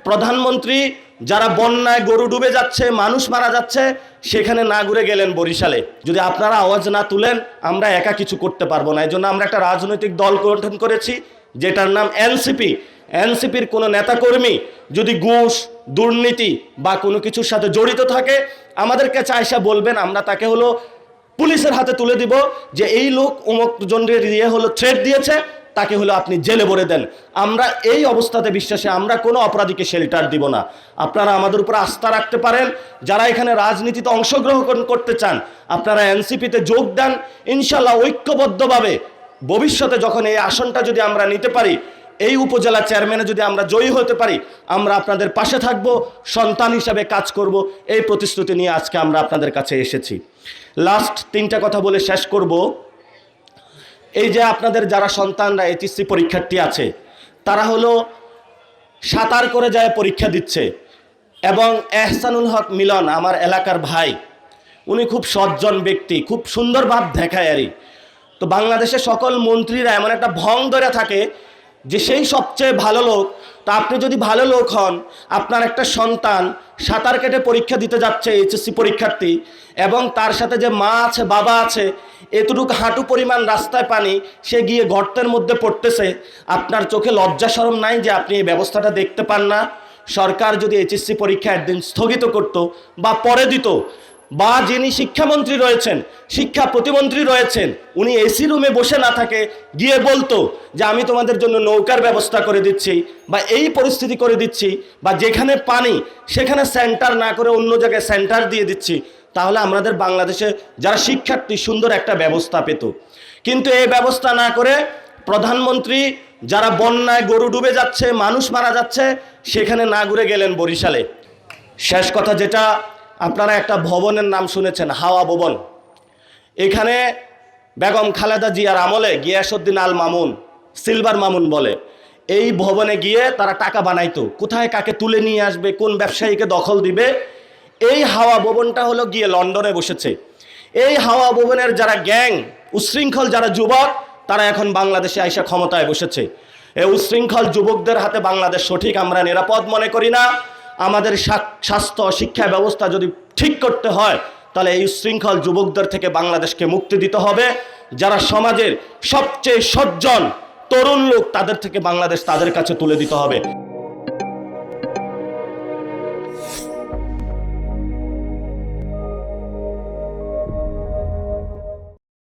প্রধানমন্ত্রী যারা বন্যায় গরু ডুবে যাচ্ছে, মানুষ মারা যাচ্ছে, সেখানে না ঘুরে গেলেন বরিশালে। যদি আপনারা আওয়াজ না তুলেন আমরা একা কিছু করতে পারবো না। এই জন্য আমরা একটা রাজনৈতিক দল গঠন করেছি যেটার নাম এনসিপি। এনসিপির কোনো নেতাকর্মী যদি ঘুষ, দুর্নীতি বা কোনো কিছুর সাথে জড়িত থাকে, আমাদের কাছে আয়সা বলবেন, আমরা তাকে হলো পুলিশের হাতে তুলে দিব যে এই লোক অমুক জনের থ্রেট দিয়েছে, তাকে হলো আপনি জেলে ভরে দেন। আমরা এই অবস্থাতে বিশ্বাসে আমরা কোনো অপরাধীকে শেল্টার দিব না। আপনারা আমাদের উপর আস্থা রাখতে পারেন। যারা এখানে রাজনীতিতে অংশগ্রহণ করতে চান আপনারা এনসিপিতে যোগ দেন। ইনশাল্লাহ ঐক্যবদ্ধভাবে ভবিষ্যতে যখন এই আসনটা যদি আমরা নিতে পারি, এই উপজেলা চেয়ারম্যানে যদি আমরা জয়ী হতে পারি, আমরা আপনাদের পাশে থাকব, সন্তান হিসাবে কাজ করব, এই প্রতিশ্রুতি নিয়ে আজকে আমরা আপনাদের কাছে এসেছি। লাস্ট 3টা কথা বলে শেষ করব। এই যে আপনাদের যারা সন্তানরা এইচএসসি পরীক্ষার্থী আছে, তারা হলো সাঁতার করে যায় পরীক্ষা দিচ্ছে, এবং এহসানুল হক মিলন আমার এলাকার ভাই, উনি খুব সজ্জন ব্যক্তি, খুব সুন্দর ভাব দেখায় আরই। তো বাংলাদেশের সকল মন্ত্রীরা এমন একটা ভং ধরে থাকে যে সেই সবচেয়ে ভালো লোক। তো আপনি যদি ভালো লোক হন, আপনার একটা সন্তান সাঁতার কেটে পরীক্ষা দিতে যাচ্ছে, এইচএসসি পরীক্ষার্থী, এবং তার সাথে যে মা আছে, বাবা আছে, এতটুকু হাঁটু পরিমাণ রাস্তায় পানি, সে গিয়ে গর্তের মধ্যে পড়তেছে, আপনার চোখে লজ্জা শরম নাই যে আপনি এই ব্যবস্থাটা দেখতে পান না? সরকার যদি এইচএসসি পরীক্ষা একদিন স্থগিত করত বা পরে দিত, বা যিনি শিক্ষামন্ত্রী রয়েছেন, শিক্ষা প্রতিমন্ত্রী রয়েছেন, উনি এসি রুমে বসে না থাকে গিয়ে বলতো যে আমি তোমাদের জন্য নৌকার ব্যবস্থা করে দিচ্ছি, বা এই পরিস্থিতি করে দিচ্ছি, বা যেখানে পানি সেখানে সেন্টার না করে অন্য জায়গায় সেন্টার দিয়ে দিচ্ছি, তাহলে আমাদের বাংলাদেশে যারা শিক্ষার্থী সুন্দর একটা ব্যবস্থা পেত। কিন্তু এই ব্যবস্থা না করে প্রধানমন্ত্রী যারা বন্যায় গরু ডুবে যাচ্ছে, মানুষ মারা যাচ্ছে, সেখানে না ঘুরে গেলেন বরিশালে। শেষ কথা যেটা, আপনারা একটা ভবনের নাম শুনেছেন, হাওয়া ভবন। এখানে বেগম খালেদা জিয়ার আমলে গিয়াসউদ্দিন আল মামুন, সিলভার মামুন বলে, এই ভবনে গিয়ে তারা টাকা বানাইতো, কোথায় কাকে তুলে নিয়ে আসবে, কোন ব্যবসায়ীকে দখল দিবে। এই হাওয়া ভবনটা হলো গিয়ে লন্ডনে বসেছে। এই হাওয়া ভবনের যারা গ্যাং, উশৃঙ্খল যারা যুবক, তারা এখন বাংলাদেশে আইসা ক্ষমতায় বসেছে। এই উশৃঙ্খল যুবকদের হাতে বাংলাদেশ সঠিক আমরা নিরাপদ মনে করি না। আমাদের স্বাস্থ্য শিক্ষা ব্যবস্থা যদি ঠিক করতে হয়, তাহলে এই উশৃঙ্খল যুবকদের থেকে বাংলাদেশকে মুক্তি দিতে হবে। যারা সমাজের সবচেয়ে সজ্জন তরুণ লোক, তাদের থেকে বাংলাদেশ তাদের কাছে তুলে দিতে হবে।